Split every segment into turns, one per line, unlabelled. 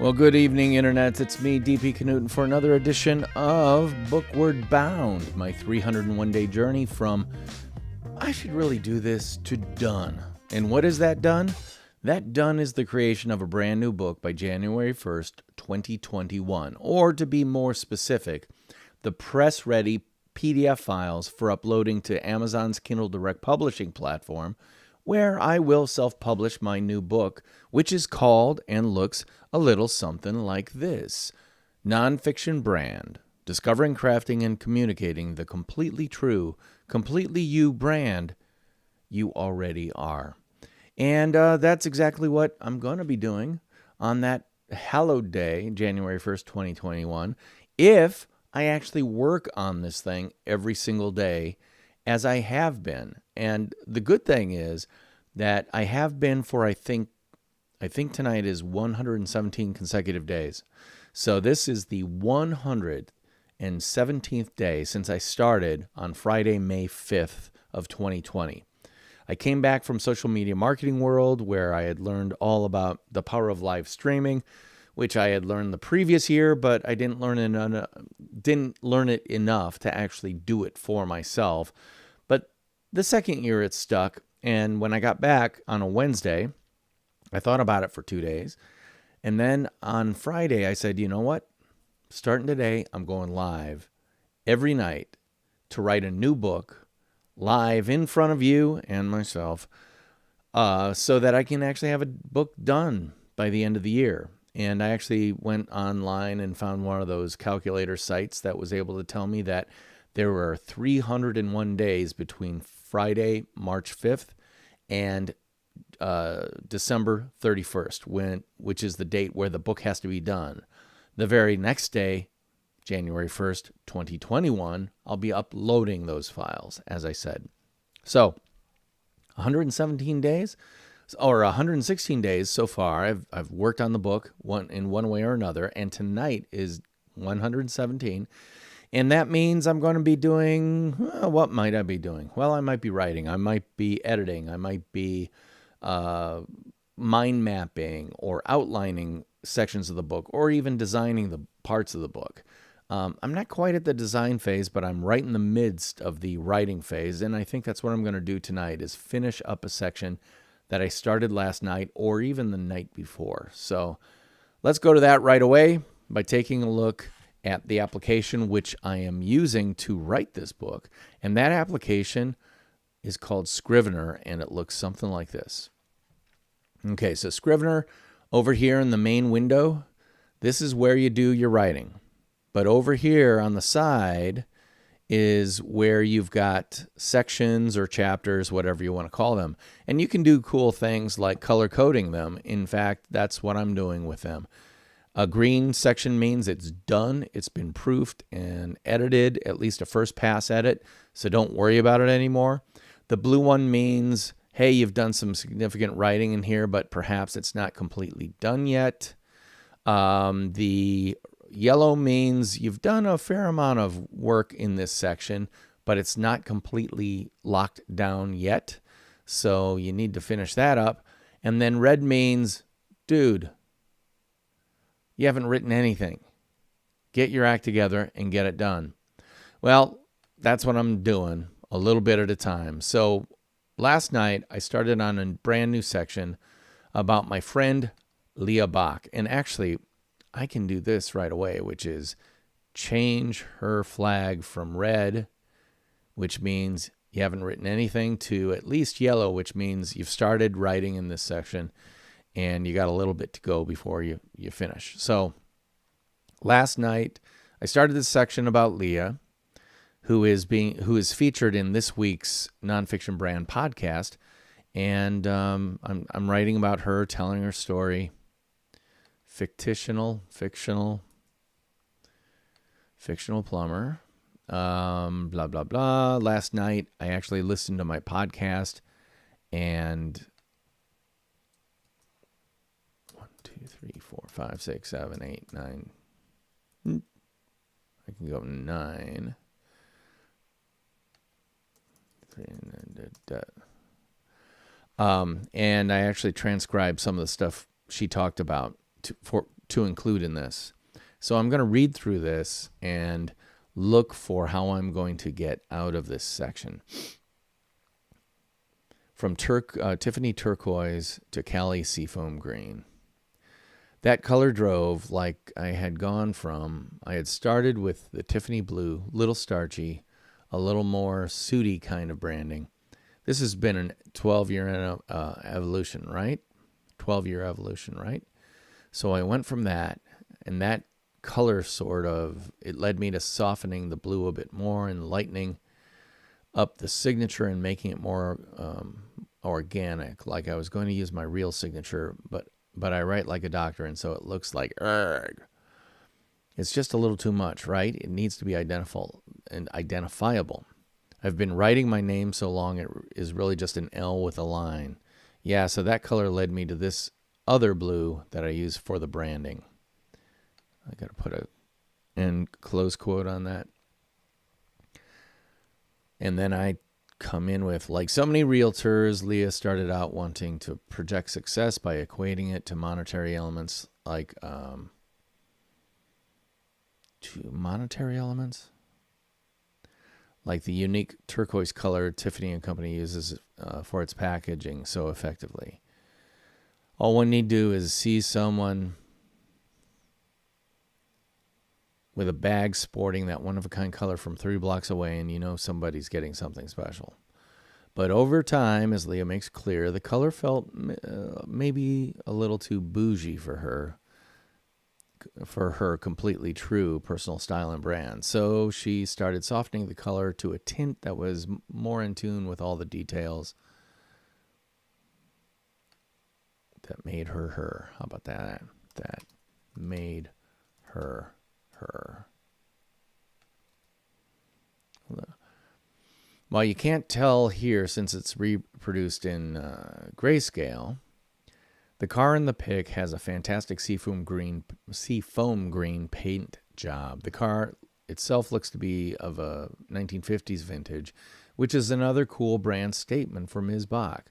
Well, good evening, Internet. It's me, DP Knudten, for another edition of Bookward Bound, my 301-day journey from I should really do this to done. And what is that done? That done is the creation of a brand new book by January 1st, 2021. Or to be more specific, the press-ready PDF files for uploading to Amazon's Kindle Direct Publishing platform, where I will self-publish my new book, which is called and looks a little something like this: NONFICTION BRAND, Discovering, Crafting, and Communicating the Completely True, Completely You brand you already are. And that's exactly what I'm going to be doing on that hallowed day, January 1st, 2021, if I actually work on this thing every single day, as I have been. And the good thing is that I have been for, I think tonight is 117 consecutive days. So this is the 117th day since I started on Friday, May 5th of 2020. I came back from social media marketing world, where I had learned all about the power of live streaming, which I had learned the previous year, but I didn't learn it enough to actually do it for myself. But the second year it stuck, and when I got back on a Wednesday, I thought about it for 2 days, and then on Friday I said, you know what? Starting today, I'm going live every night to write a new book, live in front of you and myself, so that I can actually have a book done by the end of the year. And I actually went online and found one of those calculator sites that was able to tell me that there were 301 days between Friday, March 5th, and December 31st, which is the date where the book has to be done. The very next day, January 1st, 2021, I'll be uploading those files, as I said. So 117 days, or 116 days so far, I've worked on the book in one way or another, and tonight is 117. And that means I'm going to be doing, what might I be doing? Well, I might be writing, I might be editing, I might be mind mapping or outlining sections of the book, or even designing the parts of the book. I'm not quite at the design phase, but I'm right in the midst of the writing phase, and I think that's what I'm going to do tonight, is finish up a section that I started last night or even the night before. So let's go to that right away by taking a look at the application which I am using to write this book. And that application is called Scrivener, and it looks something like this. Okay, so Scrivener, over here in the main window, this is where you do your writing. But over here on the side is where you've got sections or chapters, whatever you want to call them. And you can do cool things like color coding them. In fact, that's what I'm doing with them. A green section means it's done, it's been proofed and edited, at least a first pass edit, so don't worry about it anymore. The blue one means, hey, you've done some significant writing in here, but perhaps it's not completely done yet. The yellow means you've done a fair amount of work in this section, but it's not completely locked down yet, so you need to finish that up. And then red means, dude, you haven't written anything. Get your act together and get it done. Well, that's what I'm doing, a little bit at a time. So last night, I started on a brand new section about my friend Leah Bach. And actually, I can do this right away, which is change her flag from red, which means you haven't written anything, to at least yellow, which means you've started writing in this section and you got a little bit to go before you finish. So last night, I started this section about Leah, who is featured in this week's Nonfiction Brand podcast, and I'm writing about her, telling her story. Fictional plumber, blah, blah, blah. Last night, I actually listened to my podcast, and 1, 2, 3, 4, 5, 6, 7, 8, 9. I can go 9. 3, and I actually transcribed some of the stuff she talked about to include in this. So I'm going to read through this and look for how I'm going to get out of this section. From Tiffany turquoise to Cali seafoam green. That color drove like I had gone from, I had started with the Tiffany blue, little starchy, a little more sooty kind of branding. This has been a 12-year evolution, right? 12-year evolution, right? So I went from that, and that color it led me to softening the blue a bit more and lightening up the signature and making it more organic, like I was going to use my real signature, but I write like a doctor, and so it looks like erg. It's just a little too much, right? It needs to be identifiable. I've been writing my name so long it is really just an L with a line. Yeah, so that color led me to this other blue that I use for the branding. I got to put a end close quote on that. And then I come in with, like so many realtors, Leah started out wanting to project success by equating it to monetary elements, like like the unique turquoise color Tiffany and Company uses for its packaging so effectively. All one need do is see someone with a bag sporting that one-of-a-kind color from 3 blocks away, and you know somebody's getting something special. But over time, as Leah makes clear, the color felt maybe a little too bougie for her completely true personal style and brand. So she started softening the color to a tint that was more in tune with all the details that made her her. How about that? That made her her. While you can't tell here since it's reproduced in grayscale, the car in the pic has a fantastic seafoam green paint job. The car itself looks to be of a 1950s vintage, which is another cool brand statement for Ms. Bach.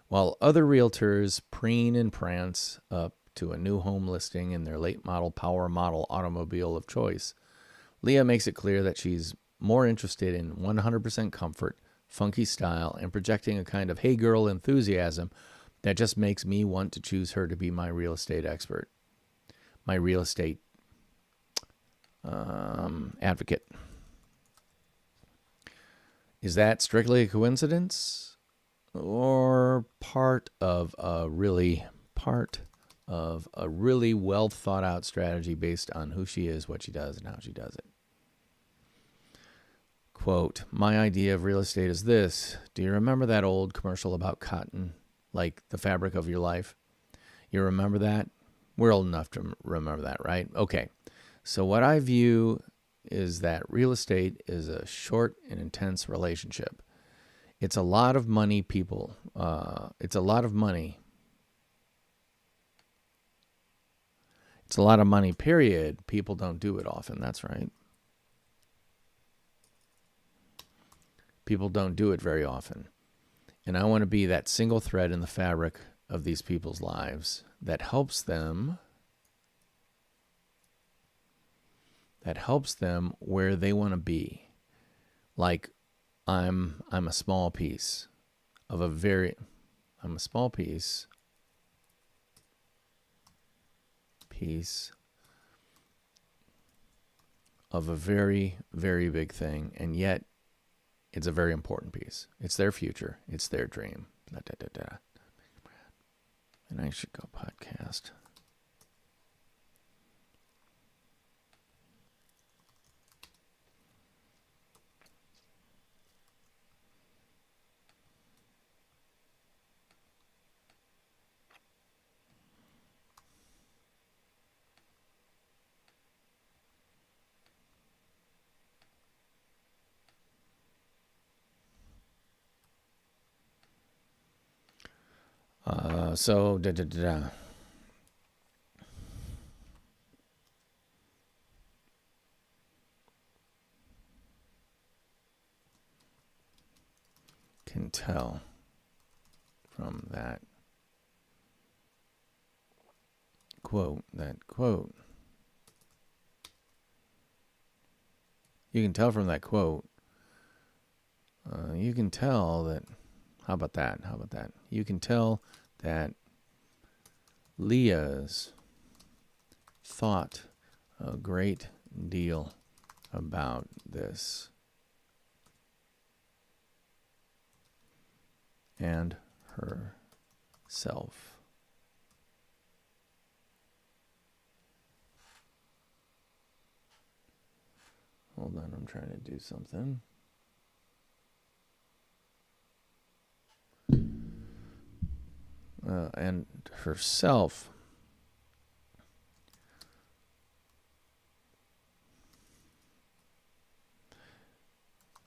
While other realtors preen and prance up to a new home listing in their late model power model automobile of choice, Leah makes it clear that she's more interested in 100% comfort, funky style, and projecting a kind of hey girl enthusiasm that just makes me want to choose her to be my real estate expert, my real estate advocate. Is that strictly a coincidence or part of a really well thought out strategy based on who she is, what she does, and how she does it? Quote, my idea of real estate is this. Do you remember that old commercial about cotton, like the fabric of your life? You remember that? We're old enough to remember that, right? Okay. So what I view is that real estate is a short and intense relationship. It's a lot of money, people. It's a lot of money. It's a lot of money, period. People don't do it often. That's right. People don't do it very often. And I want to be that single thread in the fabric of these people's lives that helps them where they want to be. Like I'm a small piece of a very very big thing, and yet it's a very important piece. It's their future. It's their dream. Da, da, da, da. And I should go podcast. So da da da da. Can tell from that quote. You can tell from that quote. You can tell that. How about that? You can tell that Leah's thought a great deal about this. And herself. Hold on, I'm trying to do something. And herself.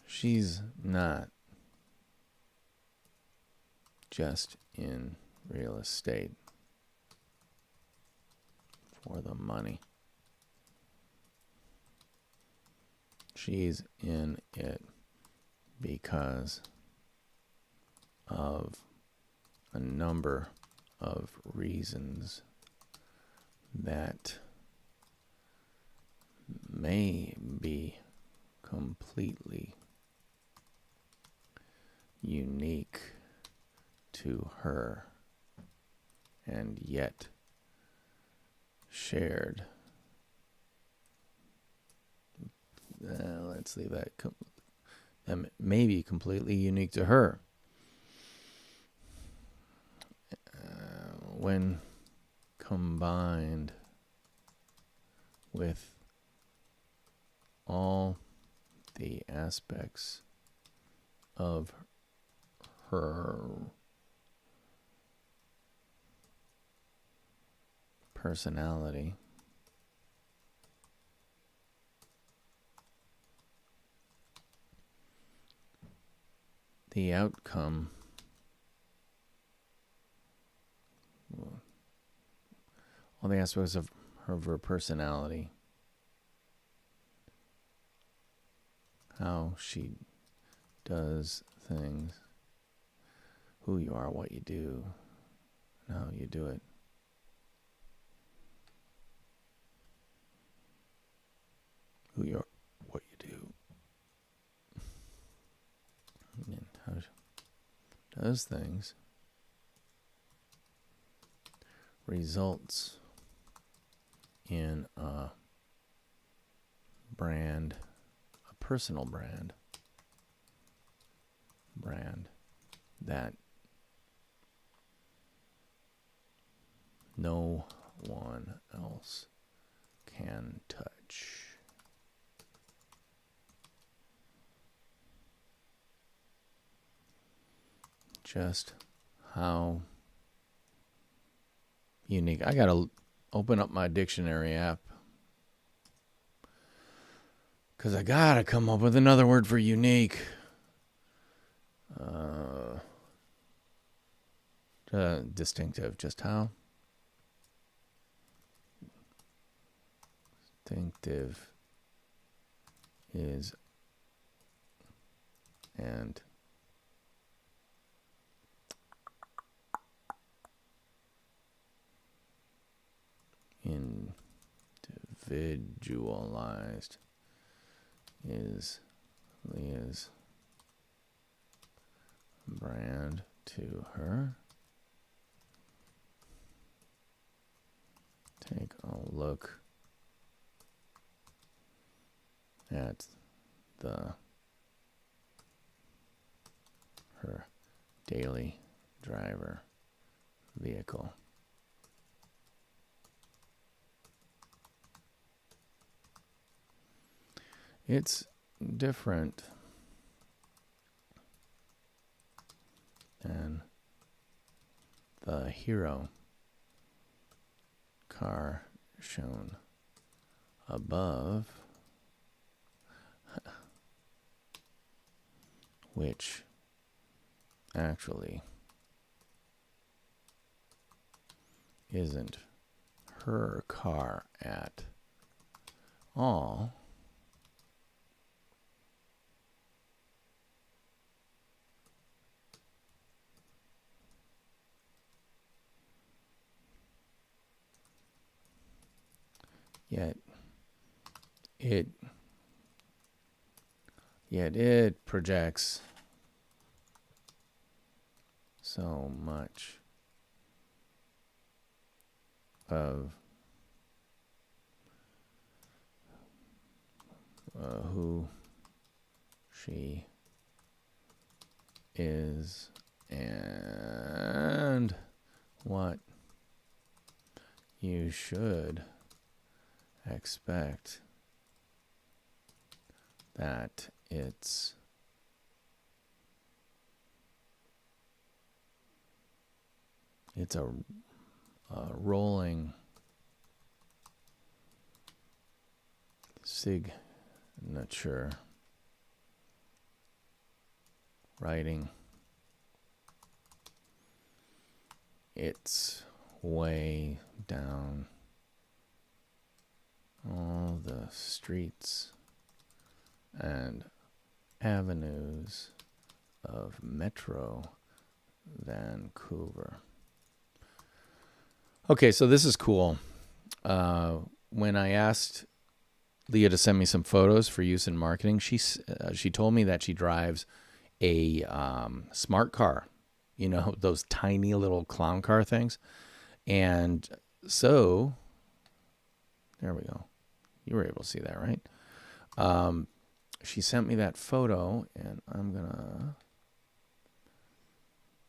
She's not just in real estate for the money. She's in it because of a number of reasons that may be completely unique to her and yet shared. Let's leave that. That may be completely unique to her. When combined with all the aspects of her personality, the outcome all the aspects of her personality, how she does things, who you are, what you do, and how you do it. Who you are, what you do, and how she does things results in a brand, a personal brand that no one else can touch. Just how unique. I gotta open up my dictionary app because I gotta come up with another word for unique. Distinctive. Just how distinctive is and individualized is Leah's brand to her. Take a look at her daily driver vehicle. It's different than the hero car shown above, which actually isn't her car at all. yet it projects so much of who she is and what you should expect, that it's a rolling signature writing its way down all the streets and avenues of Metro Vancouver. Okay, so this is cool. When I asked Leah to send me some photos for use in marketing, she told me that she drives a smart car, you know, those tiny little clown car things. And so there we go. You were able to see that, right? She sent me that photo, and I'm gonna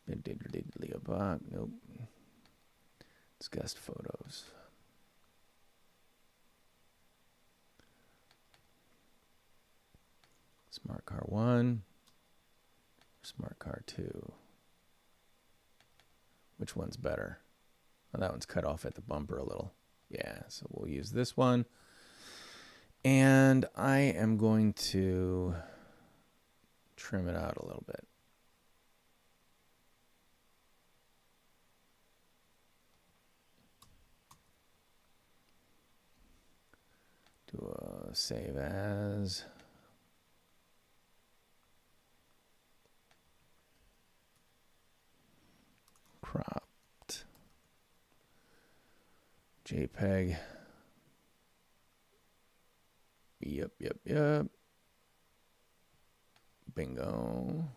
Leah Bach. Nope. It's guest photos. Smart car 1, smart car 2. Which one's better? Oh, that one's cut off at the bumper a little. Yeah, so we'll use this one. And I am going to trim it out a little bit. Do a save as. Cropped. JPEG. Yep. Bingo.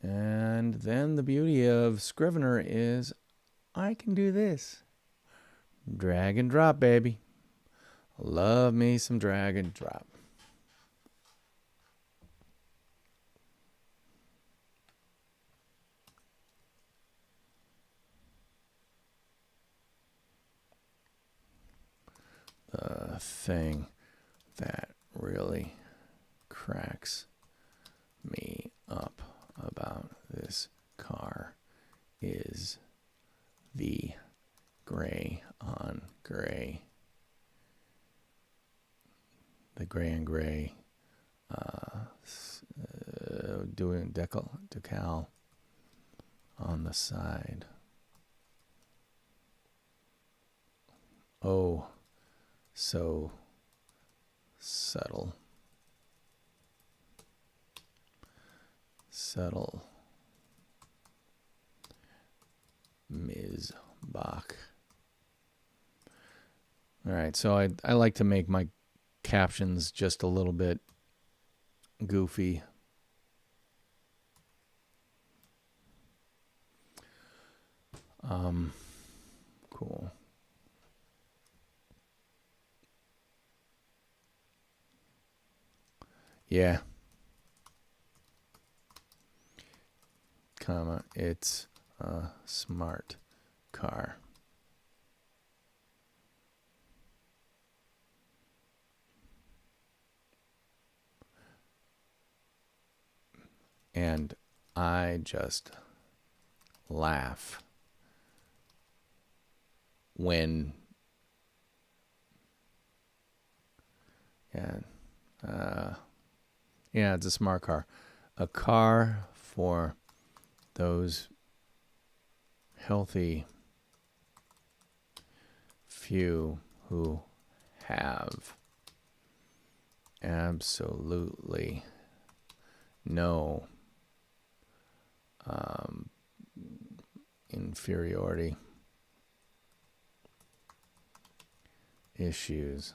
And then the beauty of Scrivener is I can do this. Drag and drop, baby. Love me some drag and drop. The thing that really cracks me up about this car is the gray on gray. The gray and gray doing decal on the side. Oh, so subtle. Subtle. Ms. Bach. All right, so I like to make my captions just a little bit goofy. Cool. Yeah. Comma, it's a smart car. And I just laugh when yeah, it's a smart car. A car for those healthy few who have absolutely no inferiority issues.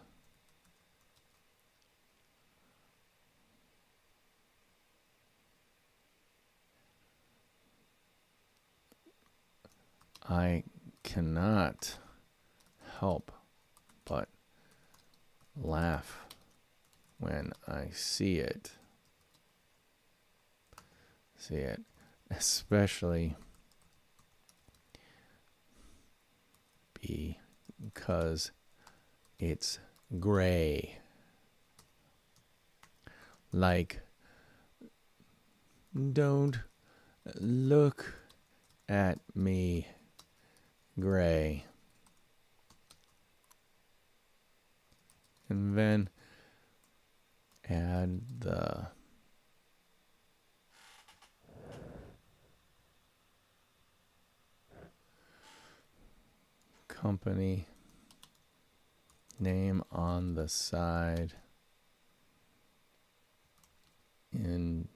I cannot help but laugh when I see it. Especially because it's gray. Like, don't look at me, gray. And then add the company name on the side in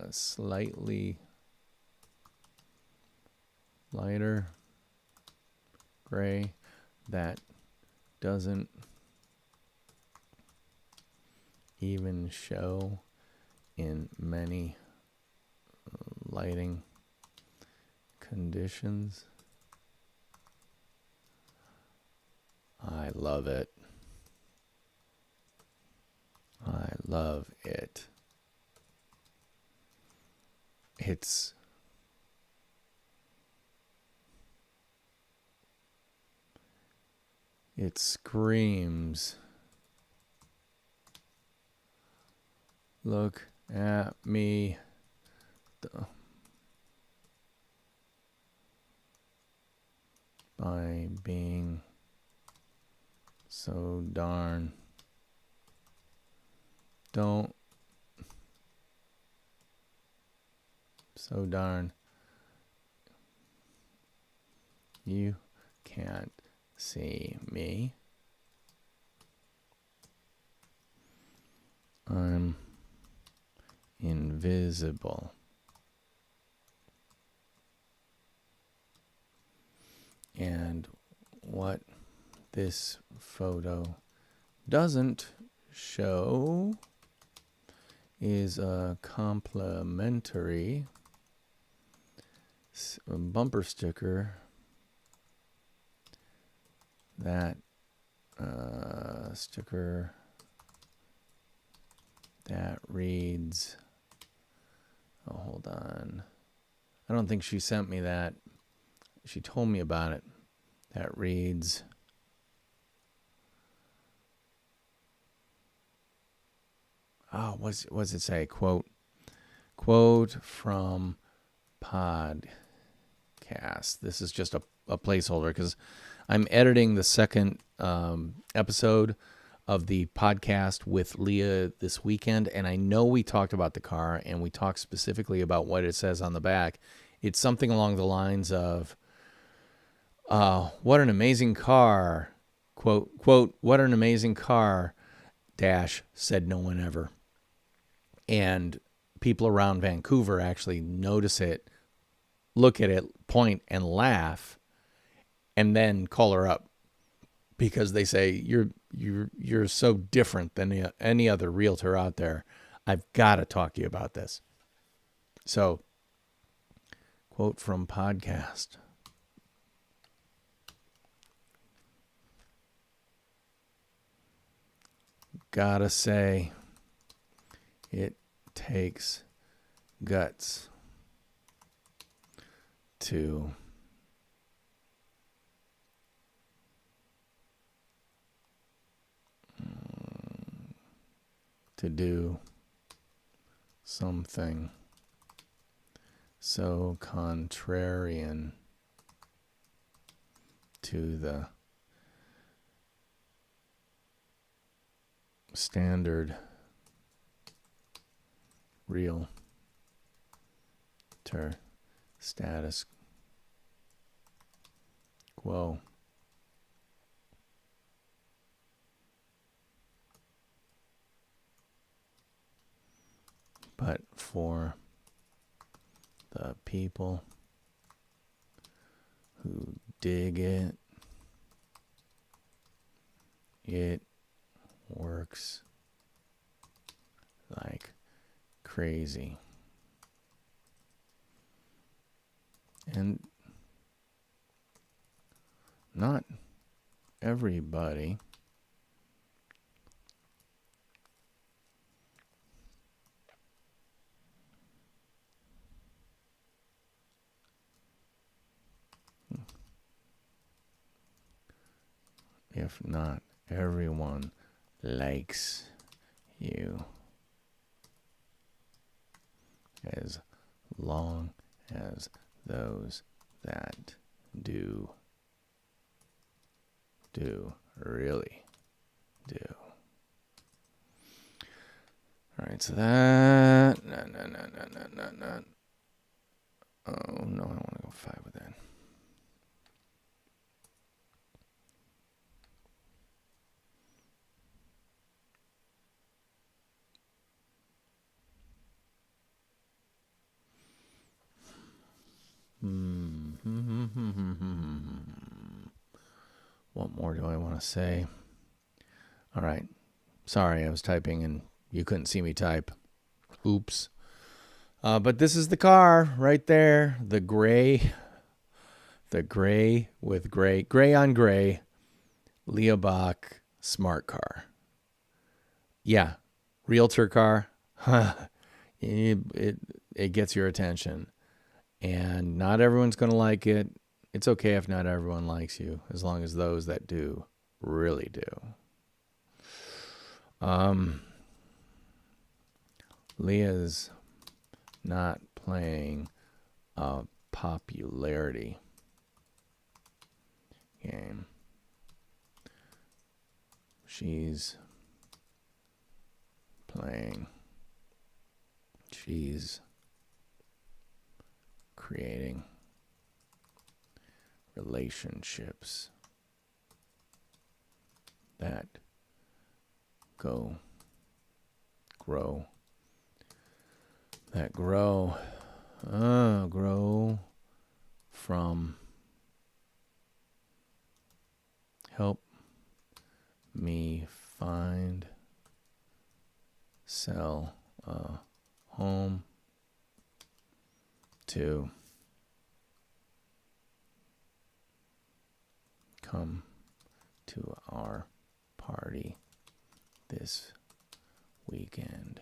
slightly lighter gray that doesn't even show in many lighting conditions. I love it. I love it. It screams, look at me. By being so darn. So darn. You can't see me. I'm invisible. And what this photo doesn't show is a complimentary bumper sticker that reads, oh, hold on. I don't think she sent me that. She told me about it. That reads, what's it say? Quote from podcast. This is just a placeholder because I'm editing the second episode of the podcast with Leah this weekend, and I know we talked about the car, and we talked specifically about what it says on the back. It's something along the lines of, what an amazing car, quote, what an amazing car, dash, said no one ever. And people around Vancouver actually notice it, look at it, point, and laugh, and then call her up because they say, you're so different than any other realtor out there. I've got to talk to you about this. So, quote from podcast. Gotta say, it takes guts to do something so contrarian to the standard realtor status quo. But for the people who dig it. It works like crazy. And not everybody if not everyone likes you, as long as those that do really do. All right, so that not. Oh no, I want to go 5 with that. What more do I want to say? All right. Sorry, I was typing and you couldn't see me type. Oops. But this is the car right there. The gray with gray on gray, Leah Bach smart car. Yeah, realtor car. It gets your attention. And not everyone's going to like it. It's okay if not everyone likes you, as long as those that do really do. Leah's not playing a popularity game. She's creating relationships that grow from help me sell a home to come to our party this weekend.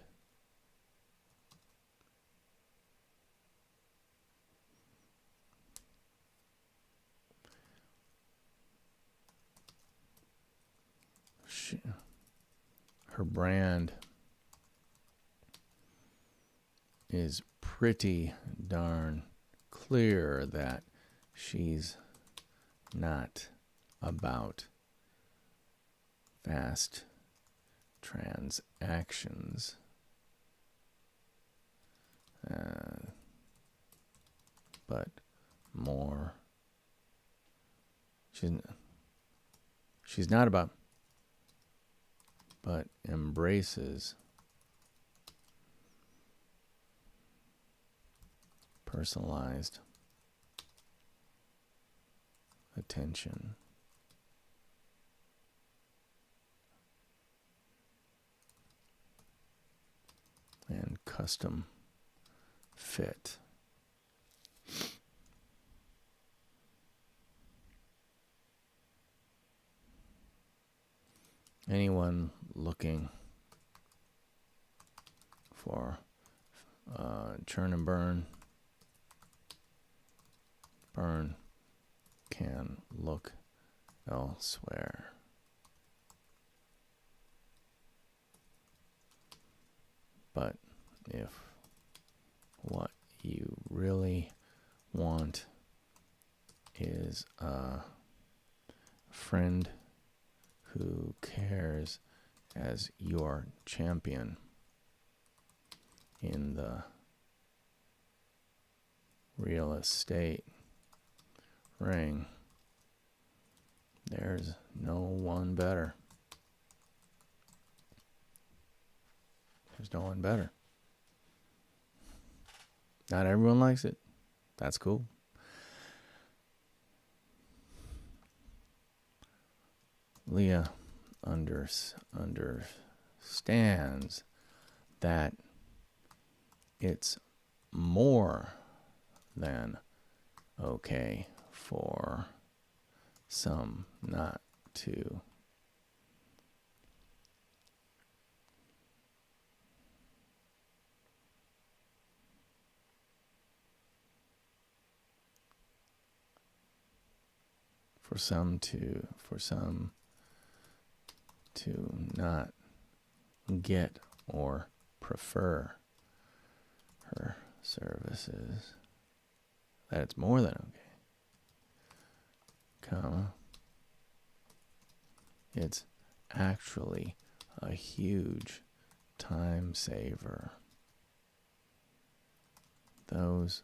Her brand is pretty darn clear that she's not about fast transactions, but more. She's not about, but embraces personalized attention and custom fit. Anyone looking for churn and burn can look elsewhere. But if what you really want is a friend who cares as your champion in the real estate ring, there's no one better. There's no one better. Not everyone likes it. That's cool. Leah understands that it's more than okay for some not to not get or prefer her services, that it's more than okay, comma, it's actually a huge time saver. Those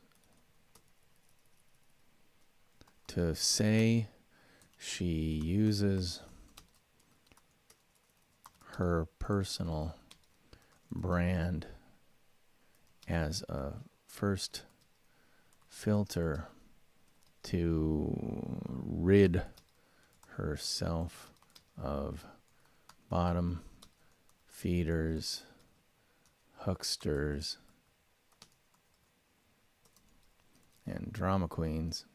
to say she uses her personal brand as a first filter to rid herself of bottom feeders, hucksters, and drama queens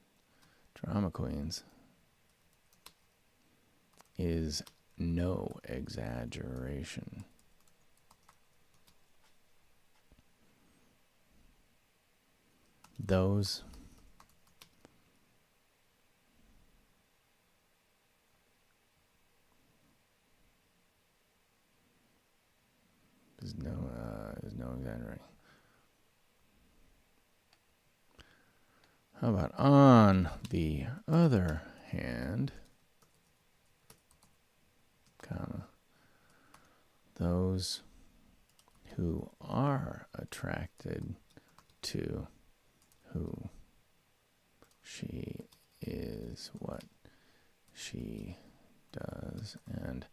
is no exaggeration. Those is no exaggerating. How about on the other hand, comma, those who are attracted to who she is, what she does, and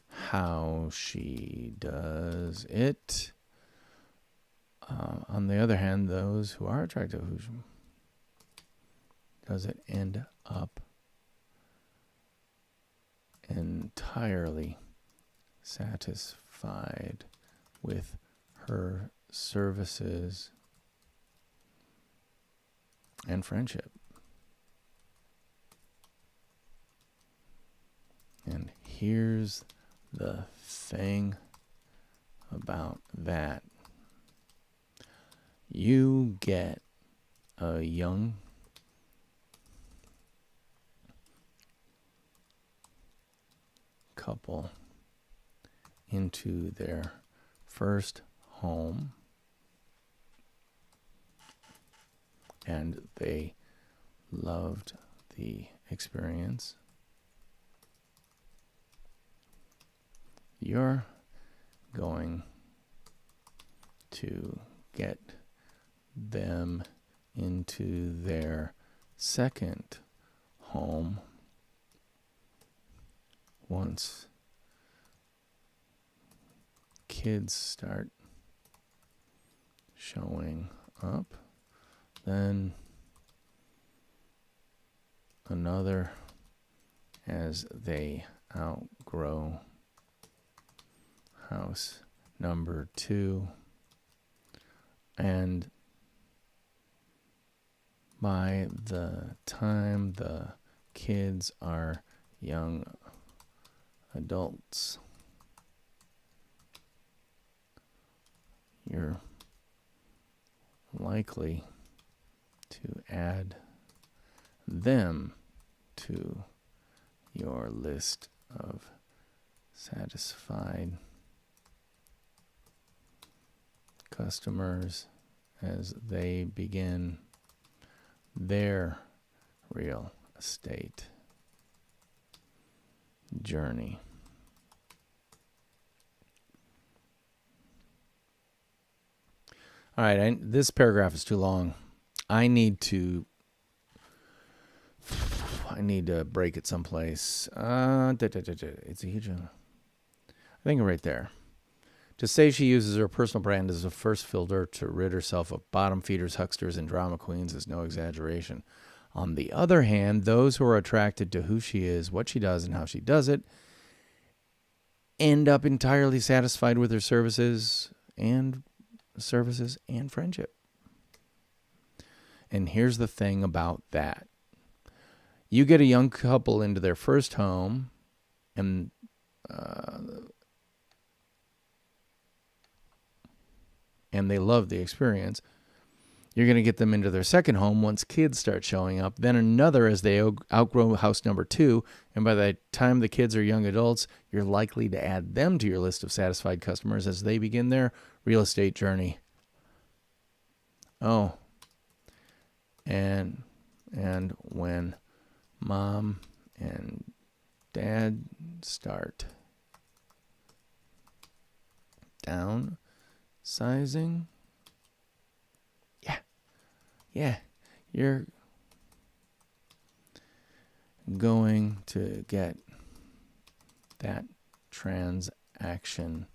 how she does it. On the other hand, those who are attracted to who she does it end up entirely satisfied with her services and friendship. And here's the thing about that. You get a young couple into their first home, and they loved the experience. You're going to get them into their second home once kids start showing up, then another as they outgrow house number 2, and by the time the kids are young adults, you're likely to add them to your list of satisfied customers as they begin their real estate journey. All right, this paragraph is too long. I need to break it someplace. It's a huge. I think right there. To say she uses her personal brand as a first filter to rid herself of bottom feeders, hucksters, and drama queens is no exaggeration. On the other hand, those who are attracted to who she is, what she does, and how she does it, end up entirely satisfied with their services and friendship. And here's the thing about that. You get a young couple into their first home, and they love the experience. You're going to get them into their second home once kids start showing up, then another as they outgrow house number 2, and by the time the kids are young adults, you're likely to add them to your list of satisfied customers as they begin their real estate journey. Oh, and when mom and dad start downsizing, yeah, you're going to get that transaction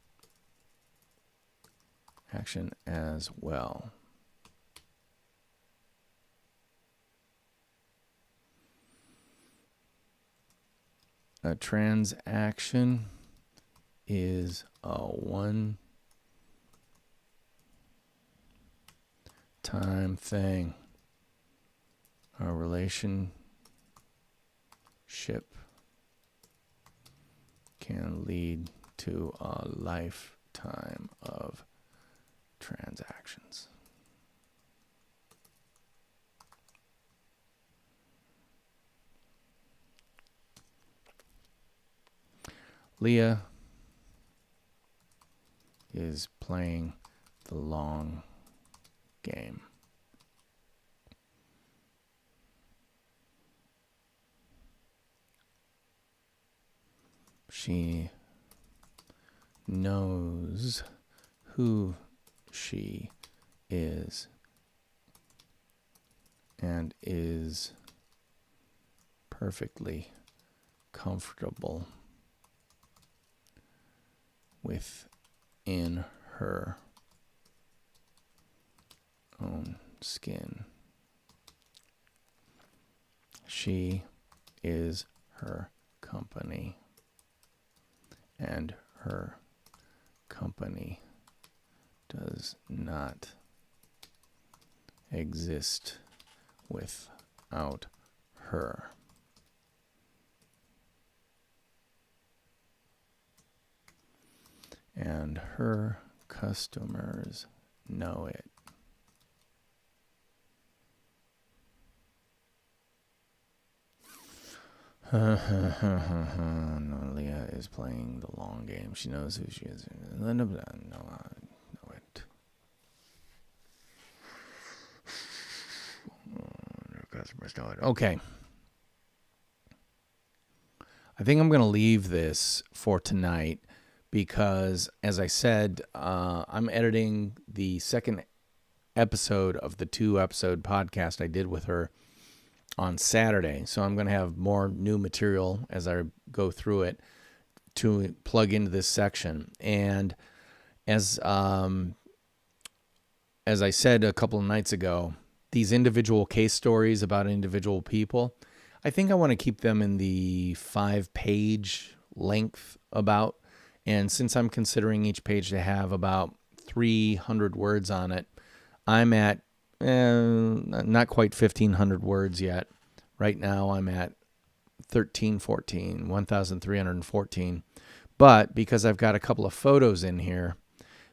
as well. A transaction is a one-time thing. A relationship can lead to a lifetime of transactions. Leah is playing the long game. She knows who she is and is perfectly comfortable within her own skin. She is her company, and her company does not exist without her. And her customers know it. No, Leah is playing the long game. She knows who she is. No, it. Her customers know it. Okay. I think I'm going to leave this for tonight because, as I said, I'm editing the second episode of the 2-episode podcast I did with her on Saturday. So I'm going to have more new material as I go through it to plug into this section. And as I said a couple of nights ago, these individual case stories about individual people, I think I want to keep them in the 5-page length about. And since I'm considering each page to have about 300 words on it, I'm at not quite 1,500 words yet. Right now I'm at 1,314. But because I've got a couple of photos in here,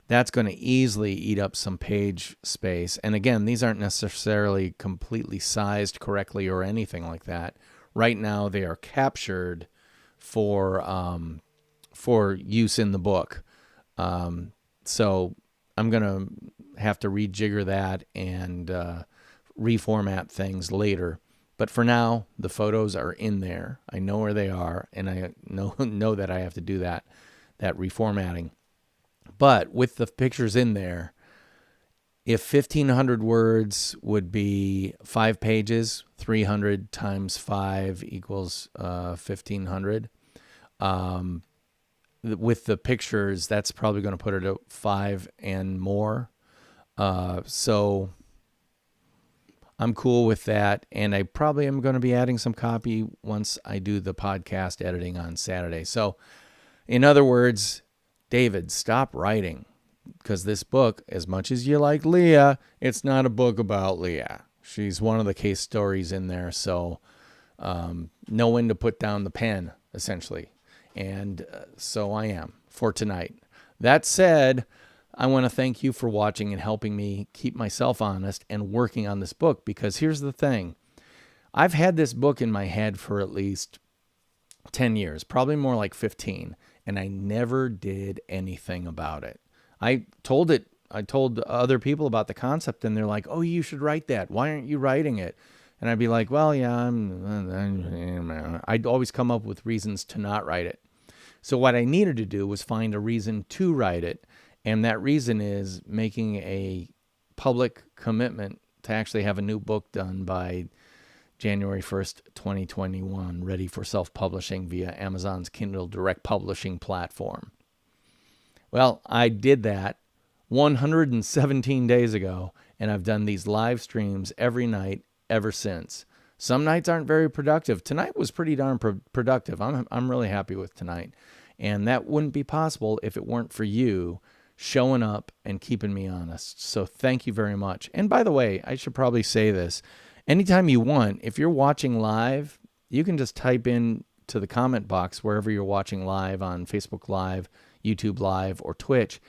that's going to easily eat up some page space. And again, these aren't necessarily completely sized correctly or anything like that. Right now they are captured for use in the book. So I'm going to have to rejigger that and reformat things later. But for now, the photos are in there. I know where they are, and I know that I have to do that reformatting. But with the pictures in there, if 1,500 words would be 5 pages, 300 times 5 equals 1,500. With the pictures, that's probably going to put it at 5 and more. So I'm cool with that. And I probably am going to be adding some copy once I do the podcast editing on Saturday. So In other words, David, stop writing, because this book, as much as you like Leah, it's not a book about Leah. She's one of the case stories in there, so know when to put down the pen, essentially. And so I am for tonight. That said, I want to thank you for watching and helping me keep myself honest and working on this book, because here's the thing. I've had this book in my head for at least 10 years, probably more like 15, and I never did anything about it. I told other people about the concept, and they're like, oh, you should write that. Why aren't you writing it? And I'd be like, well, yeah, I'd always come up with reasons to not write it. So what I needed to do was find a reason to write it. And that reason is making a public commitment to actually have a new book done by January 1st, 2021, ready for self-publishing via Amazon's Kindle Direct Publishing platform. Well, I did that 117 days ago, and I've done these live streams every night ever since. Some nights aren't very productive. Tonight was pretty darn productive. I'm really happy with tonight. And that wouldn't be possible if it weren't for you showing up and keeping me honest. So thank you very much. And by the way, I should probably say this. Anytime you want, if you're watching live, you can just type in to the comment box wherever you're watching live on Facebook Live, YouTube Live, or Twitch,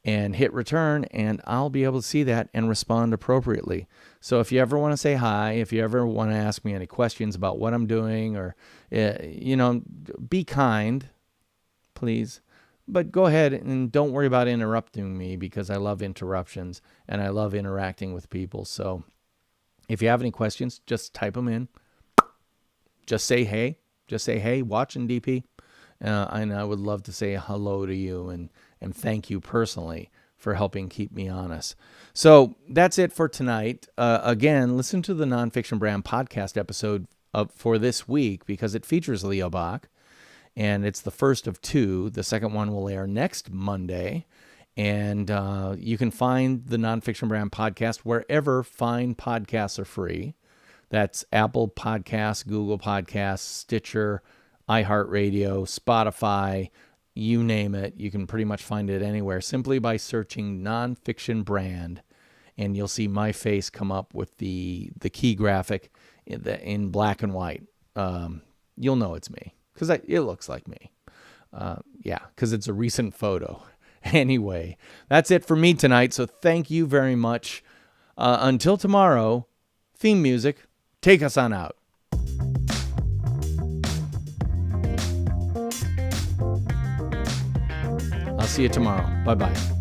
and hit return, and I'll be able to see that and respond appropriately. So if you ever want to say hi, if you ever want to ask me any questions about what I'm doing, or, be kind, please. But go ahead and don't worry about interrupting me, because I love interruptions and I love interacting with people. So if you have any questions, just type them in. Just say hey. Just say hey, watching DP. And I would love to say hello to you and thank you personally for helping keep me honest. So that's it for tonight. Again, listen to the Nonfiction Brand podcast episode for this week, because it features Leah Bach. And it's the first of two. The second one will air next Monday. And you can find the Nonfiction Brand podcast wherever fine podcasts are free. That's Apple Podcasts, Google Podcasts, Stitcher, iHeartRadio, Spotify, you name it. You can pretty much find it anywhere simply by searching Nonfiction Brand. And you'll see my face come up with the key graphic in black and white. You'll know it's me, because it looks like me. Because it's a recent photo. Anyway, that's it for me tonight. So thank you very much. Until tomorrow, theme music, take us on out. I'll see you tomorrow. Bye-bye.